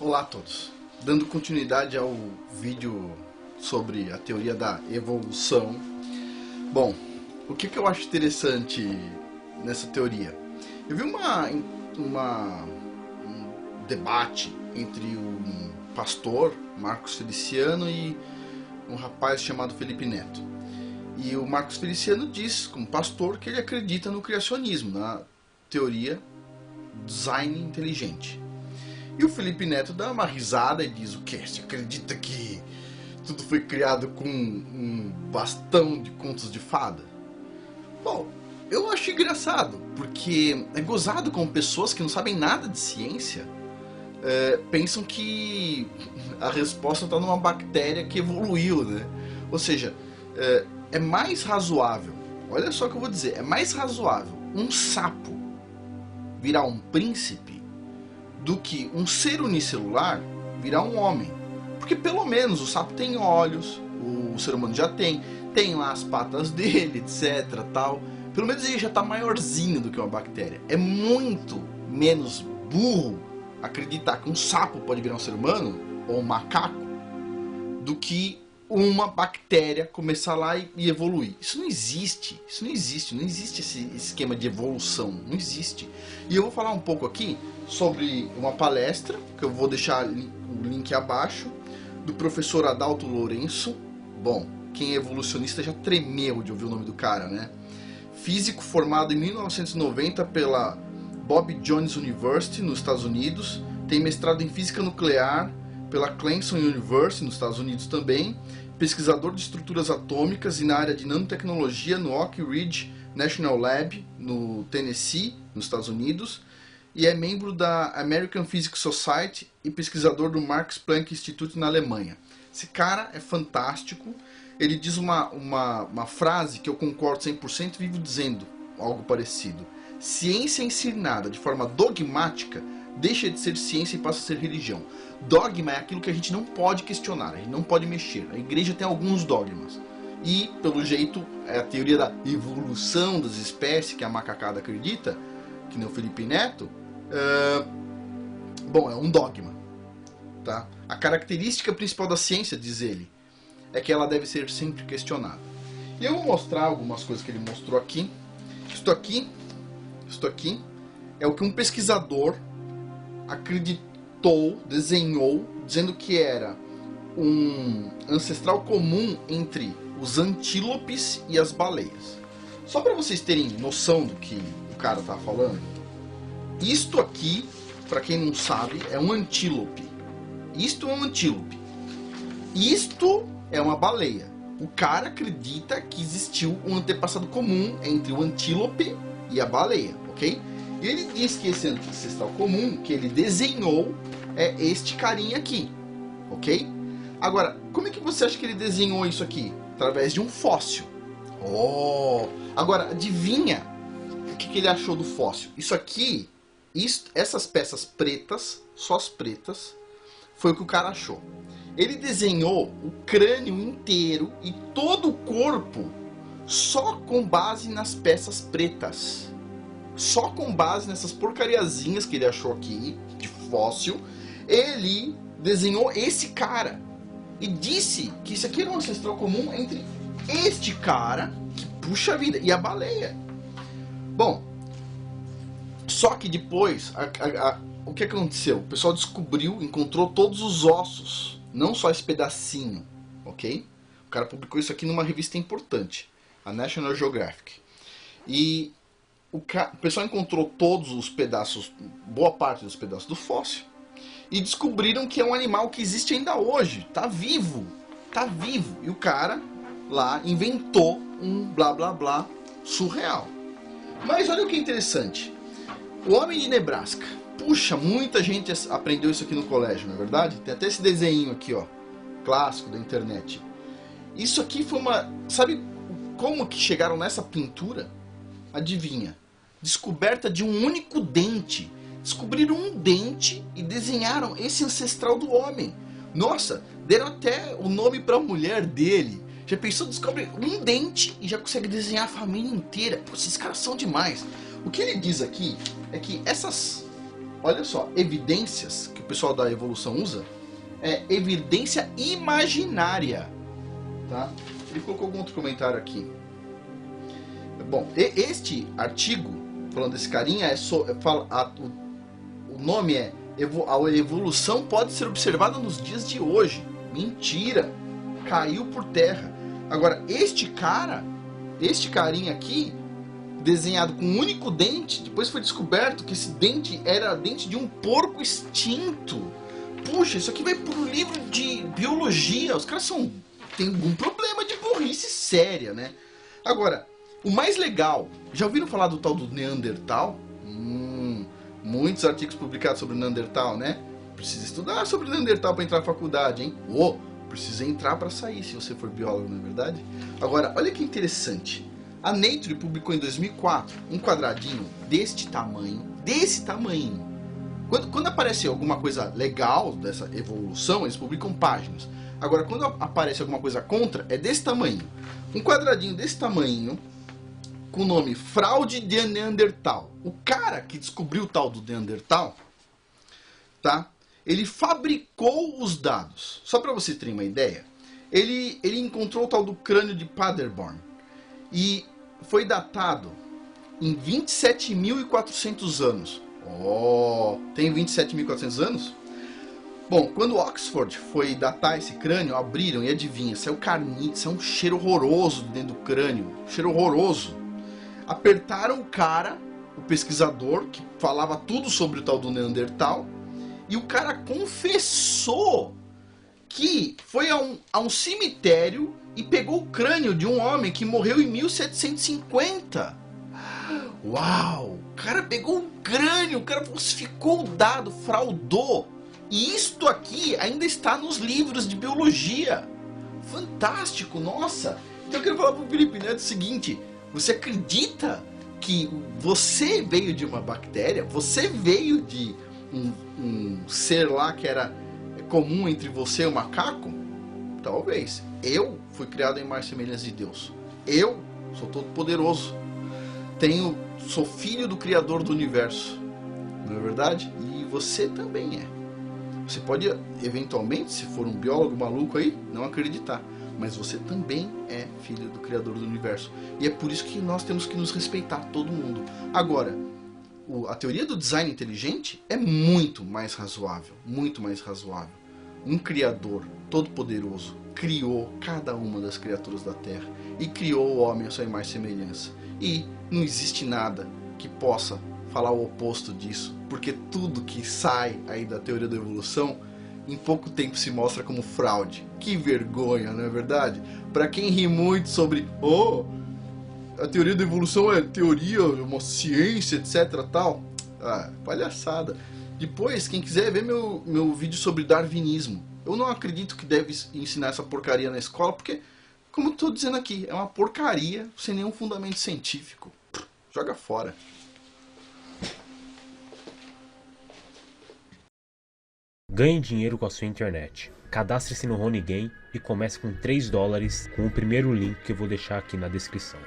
Olá a todos, dando continuidade ao vídeo sobre a teoria da evolução. Bom, o que eu acho interessante nessa teoria? Eu vi um debate entre um pastor, Marcos Feliciano, e um rapaz chamado Felipe Neto. E o Marcos Feliciano diz, como pastor, que ele acredita no criacionismo, na teoria design inteligente. E o Felipe Neto dá uma risada e diz: o quê? Você acredita que tudo foi criado com um bastão de contos de fada? Bom, eu acho engraçado, porque é gozado com pessoas que não sabem nada de ciência, pensam que a resposta está numa bactéria que evoluiu, né? Ou seja, é mais razoável, olha só o que eu vou dizer, é mais razoável um sapo virar um príncipe do que um ser unicelular virar um homem. Porque pelo menos o sapo tem olhos, o ser humano já tem lá as patas dele, etc, tal. Pelo menos ele já está maiorzinho do que uma bactéria. É muito menos burro acreditar que um sapo pode virar um ser humano, ou um macaco, do que uma bactéria começar lá e evoluir. Isso não existe, não existe esse esquema de evolução, não existe. E eu vou falar um pouco aqui sobre uma palestra, que eu vou deixar o link abaixo, do professor Adalto Lourenço. Bom, quem é evolucionista já tremeu de ouvir o nome do cara, né? Físico formado em 1990 pela Bob Jones University, nos Estados Unidos, tem mestrado em física nuclear pela Clemson University, nos Estados Unidos também, pesquisador de estruturas atômicas e na área de nanotecnologia no Oak Ridge National Lab, no Tennessee, nos Estados Unidos, e é membro da American Physics Society e pesquisador do Max Planck Institute na Alemanha. Esse cara é fantástico, ele diz uma frase que eu concordo 100% e vivo dizendo algo parecido. Ciência ensinada de forma dogmática deixa de ser ciência e passa a ser religião. Dogma é aquilo que a gente não pode questionar, a gente não pode mexer. A igreja tem alguns dogmas. E, pelo jeito, é a teoria da evolução das espécies, que a macacada acredita, que nem o Felipe Neto, bom, é um dogma. Tá? A característica principal da ciência, diz ele, é que ela deve ser sempre questionada. E eu vou mostrar algumas coisas que ele mostrou aqui. Isto aqui é o que um pesquisador acreditou, desenhou, dizendo que era um ancestral comum entre os antílopes e as baleias. Só para vocês terem noção do que o cara tá falando, isto aqui, para quem não sabe, é um antílope. Isto é um antílope. Isto é uma baleia. O cara acredita que existiu um antepassado comum entre o antílope e a baleia, ok? E ele diz que esse ancestral comum que ele desenhou é este carinha aqui, ok? Agora, como é que você acha que ele desenhou isso aqui? Através de um fóssil. Oh! Agora, adivinha o que ele achou do fóssil? Isso aqui, essas peças pretas, só as pretas, foi o que o cara achou. Ele desenhou o crânio inteiro e todo o corpo só com base nas peças pretas. Só com base nessas porcariazinhas que ele achou aqui, de fóssil, ele desenhou esse cara. E disse que isso aqui era um ancestral comum entre este cara, que puxa vida, e a baleia. Bom, só que depois, o que aconteceu? O pessoal descobriu, encontrou todos os ossos, não só esse pedacinho, ok? O cara publicou isso aqui numa revista importante, a National Geographic. E o pessoal encontrou todos os pedaços, boa parte dos pedaços do fóssil, e descobriram que é um animal que existe ainda hoje, tá vivo, e o cara lá inventou um blá blá blá surreal. Mas olha o que é interessante, o homem de Nebraska, puxa, muita gente aprendeu isso aqui no colégio, não é verdade? Tem até esse desenho aqui, ó, clássico da internet. Isso aqui foi sabe como que chegaram nessa pintura? Adivinha? Descoberta de um único dente. Descobriram um dente e desenharam esse ancestral do homem. Nossa, deram até o nome para a mulher dele. Já pensou, descobre um dente e já consegue desenhar a família inteira. Pô, esses caras são demais. O que ele diz aqui é que essas olha só, evidências que o pessoal da evolução usa é evidência imaginária, tá? Ele colocou algum outro comentário aqui. Bom, este artigo, falando desse carinha, o nome é A evolução pode ser observada nos dias de hoje. Mentira! Caiu por terra. Agora, este carinha aqui, desenhado com um único dente, depois foi descoberto que esse dente era dente de um porco extinto. Puxa, isso aqui vai pro livro de biologia. Os caras tem algum problema de burrice séria, né? Agora, o mais legal, já ouviram falar do tal do Neandertal? Muitos artigos publicados sobre o Neandertal, né? Precisa estudar sobre o Neandertal para entrar na faculdade, hein? Precisa entrar para sair se você for biólogo, não é verdade? Agora, olha que interessante. A Nature publicou em 2004 um quadradinho desse tamanho. Quando aparece alguma coisa legal dessa evolução, eles publicam páginas. Agora, quando aparece alguma coisa contra, é desse tamanho. Um quadradinho desse tamanho, com o nome Fraude de Neandertal. O cara que descobriu o tal do Neandertal, tá? Ele fabricou os dados. Só para você ter uma ideia, ele encontrou o tal do crânio de Paderborn. E foi datado em 27.400 anos. Tem 27.400 anos? Bom, quando Oxford foi datar esse crânio, abriram e adivinha, saiu carniça, saiu um cheiro horroroso dentro do crânio. Cheiro horroroso. Apertaram o cara, o pesquisador, que falava tudo sobre o tal do Neandertal, e o cara confessou que foi a um cemitério e pegou o crânio de um homem que morreu em 1750. Uau! O cara pegou o crânio, o cara falsificou o dado, fraudou. E isto aqui ainda está nos livros de biologia. Fantástico, nossa! Então eu quero falar para o Felipe Neto o seguinte: você acredita que você veio de uma bactéria? Você veio de um ser lá que era comum entre você e o macaco? Talvez. Eu fui criado em imagem e semelhança de Deus. Eu sou todo poderoso. Sou filho do Criador do Universo. Não é verdade? E você também é. Você pode, eventualmente, se for um biólogo maluco aí, não acreditar. Mas você também é filho do Criador do Universo. E é por isso que nós temos que nos respeitar, todo mundo. Agora, a teoria do design inteligente é muito mais razoável. Muito mais razoável. Um Criador todo-poderoso criou cada uma das criaturas da Terra. E criou o homem à sua imagem e semelhança. E não existe nada que possa falar o oposto disso. Porque tudo que sai aí da teoria da evolução, em pouco tempo se mostra como fraude. Que vergonha, não é verdade? Para quem ri muito sobre a teoria da evolução é teoria, é uma ciência, etc, tal. Palhaçada. Depois, quem quiser ver meu vídeo sobre darwinismo. Eu não acredito que deve ensinar essa porcaria na escola, porque, como eu estou dizendo aqui, é uma porcaria sem nenhum fundamento científico. Joga fora. Ganhe dinheiro com a sua internet. Cadastre-se no RoniGame e comece com $3 com o primeiro link que eu vou deixar aqui na descrição.